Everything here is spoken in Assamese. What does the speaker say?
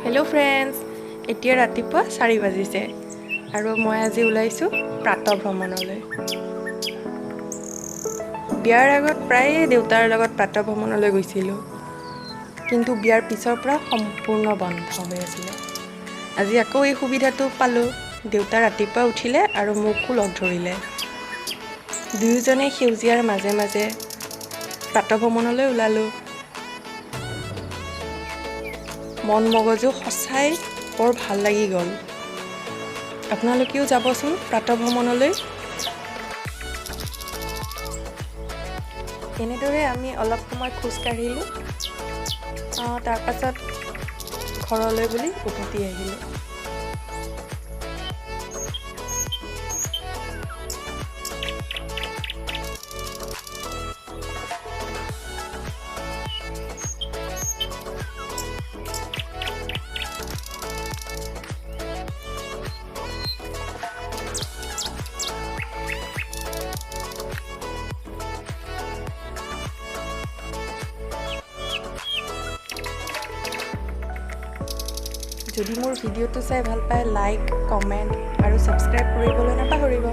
हेलो फ्रेंड्स এতিয়া ৰাতিপুৱা 4 বাজিছে আৰু মই আজি ওলাইছো প্ৰাতঃ ভ্ৰমণলৈ বিয়াৰ আগত প্ৰায় দেউতাৰ লগত প্ৰাতঃ ভ্ৰমণলৈ গৈছিলো কিন্তু বিয়াৰ পিছৰ পৰা সম্পূৰ্ণ বন্ধ হৈ আছিল আজি আকৌ এই সুবিধাটো পালো দেউতা ৰাতিপুৱা উঠিলে আৰু মোকো লগ ধৰিলে দুয়োজনে সেউজীয়াৰ মাজে মাজে প্ৰাতঃ ভ্ৰমণলৈ ওলালো মন মগজু সঁচাই বৰ ভাল লাগি গ'ল আপোনালোকেও যাবচোন প্ৰাতঃ ভ্ৰমণলৈ এনেদৰে আমি অলপ সময় খোজ কাঢ়িলো তাৰ পাছত ঘৰলৈ বুলি উভতি আহিলো যদি মোৰ ভিডিঅ'টো চাই ভাল পায় লাইক কমেণ্ট আৰু সাবস্ক্ৰাইব কৰিবলৈ নাপাহৰিব